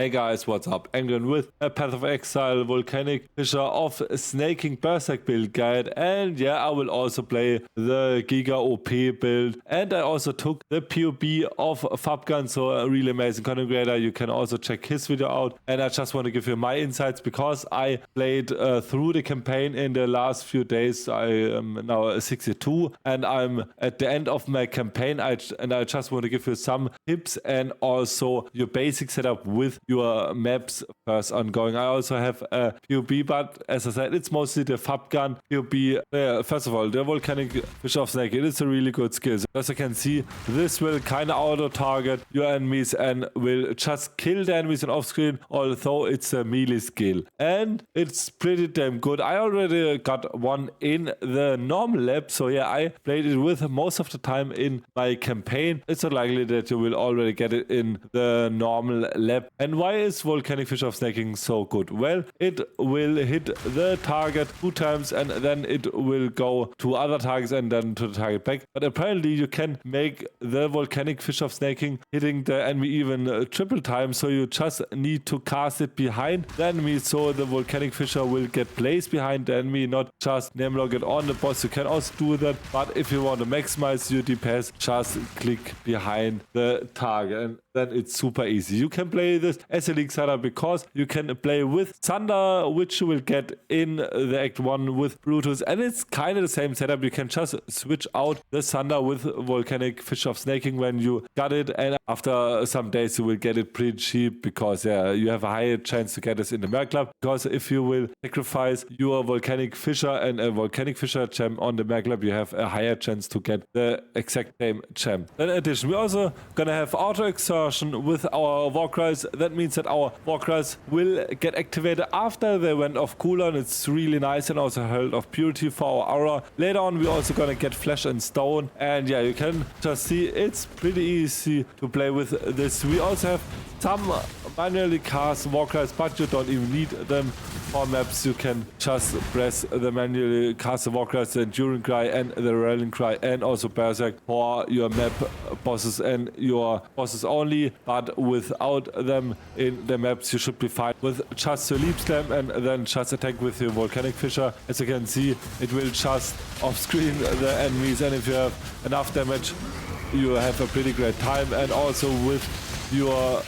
Hey guys, what's up? England with a Path of Exile, Volcanic Fissure of Snaking Berserker build guide, and yeah, I will also play the Giga OP build, and I also took the POB of fubguns, so a really amazing content creator. You can also check his video out, and I just want to give you my insights because I played through the campaign in the last few days. I am now 62, and I'm at the end of my campaign, and I just want to give you some tips and also your basic setup with your maps first ongoing. I also have a POB, but as I said, it's mostly the fubgun POB. First of all, the Volcanic Fissure of Snaking, it's a really good skill. So as you can see, this will kind of auto-target your enemies and will just kill the enemies on off-screen, although it's a melee skill. And it's pretty damn good. I already got one in the normal lab, so yeah, I played it with most of the time in my campaign. It's not likely that you will already get it in the normal lab. And why is Volcanic Fissure of Snaking so good? Well, it will hit the target 2 times and then it will go to other targets and then to the target back. But apparently you can make the Volcanic Fissure of Snaking hitting the enemy even triple times, so you just need to cast it behind the enemy, so the Volcanic Fissure will get placed behind the enemy, not just name log it on the boss. You can also do that, but if you want to maximize your DPS, just click behind the target and then it's super easy. You can play this as a league setup because you can play with Thunder, which you will get in the Act 1 with Brutus, and it's kind of the same setup. You can just switch out the Thunder with Volcanic Fissure of Snaking when you got it, and after some days you will get it pretty cheap because yeah, you have a higher chance to get this in the Merc Club, because if you will sacrifice your Volcanic Fissure and a Volcanic Fissure gem on the Merc Club, you have a higher chance to get the exact same gem. In addition, we're also gonna have auto exertion with our Warcries. That means that our Warcries will get activated after they went off cooldown. It's really nice, and also Herald of Purity for our aura. Later on we're also gonna get Flesh and Stone, and yeah, you can just see it's pretty easy to play with this. We also have some manually cast Warcries, but you don't even need them for maps. You can just press the manually cast Warcries, the Enduring Cry and the Rallying Cry, and also Berserker for your map bosses and your bosses only, but without them in the maps you should be fine with just your Leap Slam and then just attack with your Volcanic Fissure. As you can see, it will just off-screen the enemies, and if you have enough damage you have a pretty great time. And also with your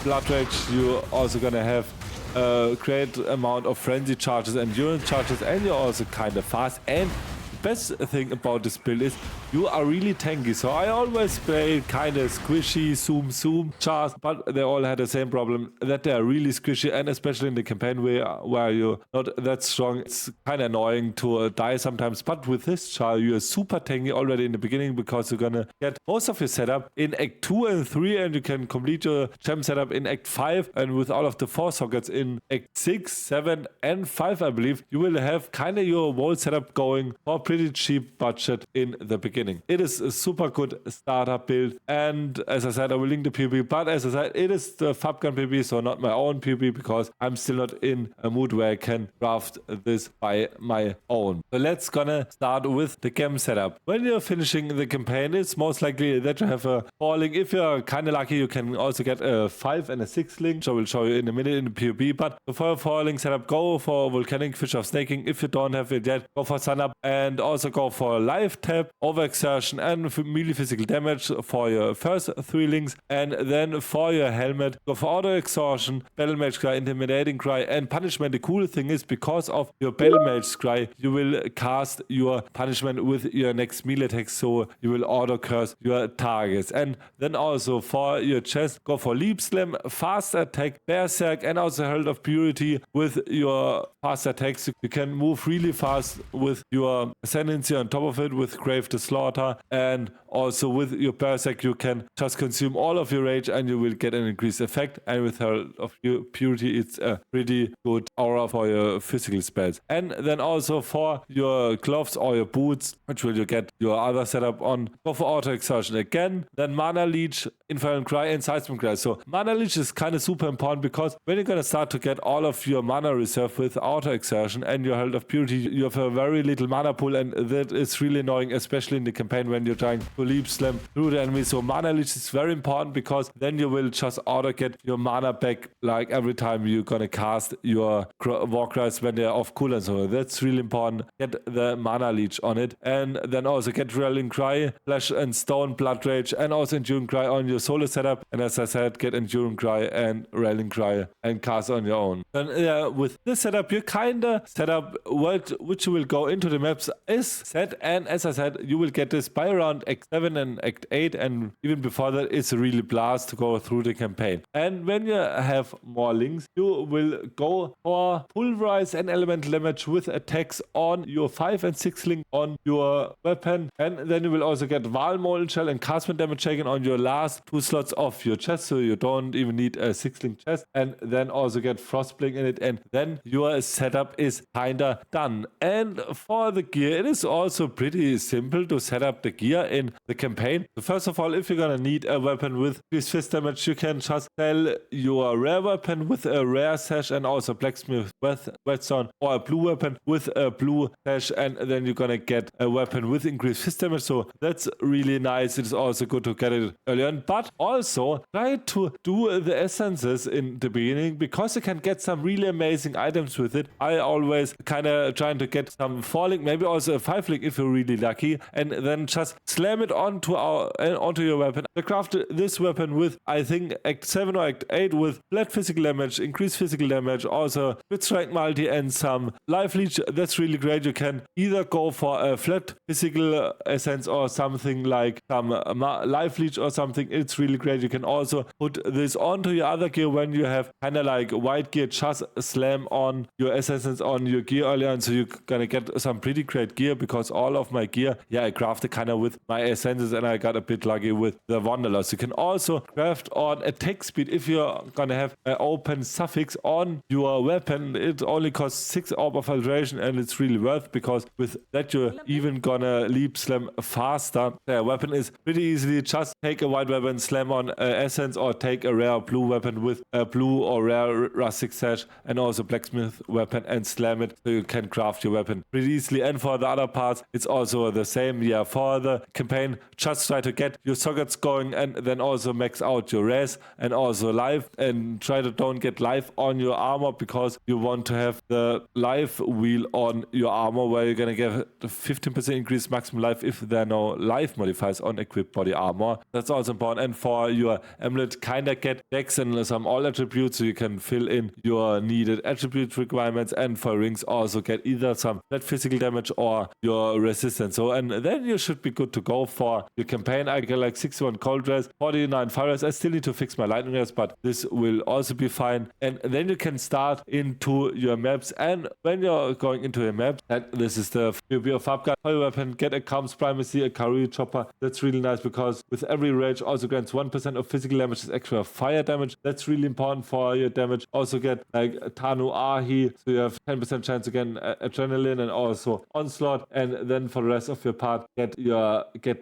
Blood Rage you're also gonna have a great amount of frenzy charges and endurance charges, and you're also kind of fast. And the best thing about this build is you are really tanky. So I always play kind of squishy, zoom chars, but they all had the same problem, that they are really squishy, and especially in the campaign where you're not that strong, it's kind of annoying to die sometimes. But with this char, you are super tanky already in the beginning, because you're gonna get most of your setup in Act 2 and 3, and you can complete your gem setup in Act 5, and with all of the 4 sockets in Act 6, 7 and 5, I believe, you will have kind of your whole setup going for a pretty cheap budget in the beginning. It is a super good starter build, and as I said, I will link the POB, but as I said, it is the fubgun POB, so not my own POB, because I'm still not in a mood where I can craft this by my own. So let's gonna start with the gem setup. When you're finishing the campaign, it's most likely that you have a falling. If you're kind of lucky, you can also get a 5 and a 6 link, which I will show you in a minute in the POB. But before a falling setup, go for Volcanic Fissure of Snaking. If you don't have it yet, go for Sun Up, and also go for Life Tap, Overexertion and melee physical damage for your first 3 links, and then for your helmet, go for Auto Exhaustion, Battle Mage Cry, Intimidating Cry and Punishment. The cool thing is, because of your Battle Mage Cry, you will cast your punishment with your next melee attack, so you will auto curse your targets. And then also for your chest, go for Leap Slam, Fast Attack, Berserker and also Herald of Purity. With your fast attacks you can move really fast with your Ascendancy on top of it with Grave the Slaughter, and also with your Berserker you can just consume all of your rage and you will get an increased effect, and with Herald of Purity it's a pretty good aura for your physical spells. And then also for your gloves or your boots, which will you get your other setup on, go for Auto Exhaustion again, then Mana Leech, Infernal Cry and Seismic Cry. So Mana Leech is kind of super important, because when you're gonna start to get all of your mana reserve with Auto Exertion and your Herald of Purity, you have a very little mana pool, full, and that is really annoying, especially in the campaign when you're trying to leap slam through the enemy. So mana leech is very important because then you will just auto get your mana back like every time you're gonna cast your war cries when they're off cooldown. So that's really important. Get the mana leech on it, and then also get Rallying Cry, Flesh and Stone, Blood Rage, and also Enduring Cry on your solo setup. And as I said, get Enduring Cry and Rallying Cry and cast on your own. Then with this setup, you kinda set up which you will go into the maps is set, and as I said, you will get this by around Act 7 and Act 8, and even before that, it's a really blast to go through the campaign. And when you have more links, you will go for Pulverize and Elemental Damage with attacks on your 5 and 6 link on your weapon, and then you will also get Val Molten Shell and Castman Damage taken on your last 2 slots of your chest, so you don't even need a 6 link chest, and then also get Frostblink in it, and then your setup is kinda done. And for the gear, it is also pretty simple to set up the gear in the campaign. So first of all, if you're gonna need a weapon with increased fist damage, you can just sell your rare weapon with a rare sash and also blacksmith whetstone, or a blue weapon with a blue sash, and then you're gonna get a weapon with increased fist damage. So that's really nice. It is also good to get it early on, but also try to do the essences in the beginning because you can get some really amazing items with it. I always kind of trying to get some 4 link, maybe also a 5 link if you're really lucky, and then just slam it onto your weapon. I crafted this weapon with, I think, Act 7 or Act 8 with flat physical damage, increased physical damage, also with strike multi and some life leech. That's really great. You can either go for a flat physical essence or something like some life leech or something. It's really great. You can also put this onto your other gear when you have kind of like white gear. Just slam on your essence on your gear early on, so you're gonna get some pretty great gear, because all of my gear, I crafted kind of with my essences, and I got a bit lucky with the Wanderlust. You can also craft on attack speed if you're gonna have an open suffix on your weapon. It only costs 6 orb of alteration, and it's really worth, because with that you're even gonna leap slam faster. The weapon is pretty easily just take a white weapon, slam on essence, or take a rare blue weapon with a blue or rare rustic sash and also blacksmith weapon and slam it, so you can craft your weapon pretty easily. And for the other parts, it's also the same. For the campaign, just try to get your sockets going, and then also max out your res and also life, and try to don't get life on your armor, because you want to have the life wheel on your armor, where you're gonna get 15% increased maximum life if there are no life modifiers on equipped body armor. That's also important. And for your amulet, kinda get dex and some all attributes, so you can fill in your needed attribute requirements. And for rings, also get either some flat physical damage or your resistance. So, and then you should be good to go for your campaign. I get like 61 cold res, 49 fire res. I still need to fix my lightning res, but this will also be fine. And then you can start into your maps. And when you're going into a map, and this is the POB of fubgun, for your weapon, get a Calm's Primacy, a Career Chopper. That's really nice, because with every rage also grants 1% of physical damage as extra fire damage. That's really important for your damage. Also get like Tanu Ahi, so you have 10% chance again adrenaline and also onslaught. And then for the rest of your part, get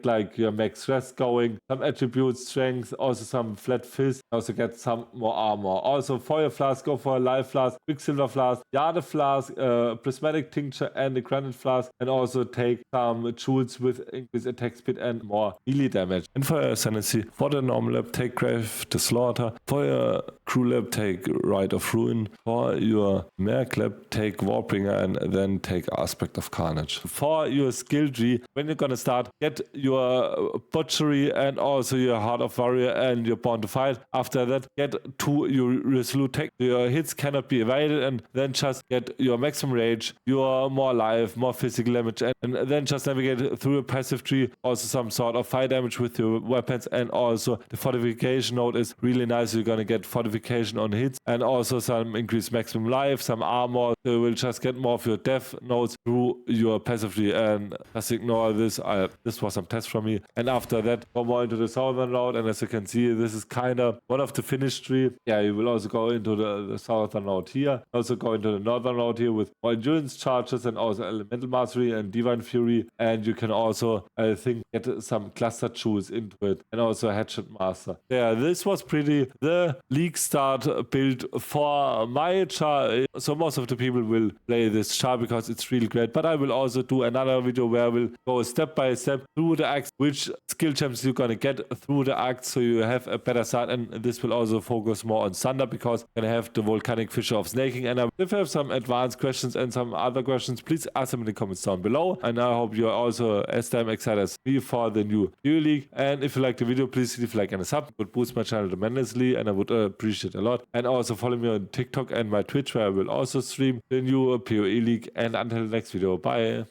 like your max rest going, some attributes, strength, also some flat fist, also get some more armor. Also for your flask, go for a life flask, quicksilver flask, Jade flask, prismatic tincture, and a granite flask, and also take some jewels with increased attack speed and more melee damage. And for your Ascendancy, for the normal lab, take Grave the Slaughter. For your crew lab, take Rite of Ruin. For your merc lab, take Warbringer, and then take Aspect of Carnage. For your skill tree, when you're gonna start, get your Butchery and also your Heart of Warrior and your Born to Fight. After that, get to your Resolute Tech. Your hits cannot be evaded, and then just get your maximum rage, your more life, more physical damage, and then just navigate through a passive tree. Also some sort of fire damage with your weapons, and also the fortification node is really nice. You're gonna get fortification on hits, and also some increased maximum life, some armor. So you will just get more of your death nodes through your passive tree. And just ignore this. This was some test from me. And after that, go more into the southern route, and as you can see, this is kind of one of the finished tree. You will also go into the southern route here, also go into the northern route here with more endurance charges and also elemental mastery and divine fury. And you can also, I think, get some cluster jewels into it, and also hatchet master. This was pretty the league start build for my char. So most of the people will play this char because it's really great, but I will also do another video where I will go step by step through the acts, which skill gems you're gonna get through the acts, so you have a better start. And this will also focus more on Thunder, because I'm gonna have the Volcanic Fissure of Snaking. And if you have some advanced questions and some other questions, please ask them in the comments down below. And I hope you're also as damn excited as me for the new League. And if you like the video, please leave a like and a sub. It would boost my channel tremendously, and I would appreciate it a lot. And also follow me on TikTok and my Twitch, where I will also stream the new PoE League. And until the next video, bye.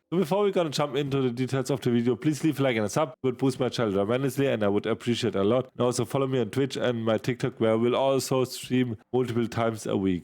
So before we're gonna jump into the details of the video, please leave a like and a sub. It would boost my channel tremendously, and I would appreciate it a lot. And also follow me on Twitch and my TikTok, where I will also stream multiple times a week.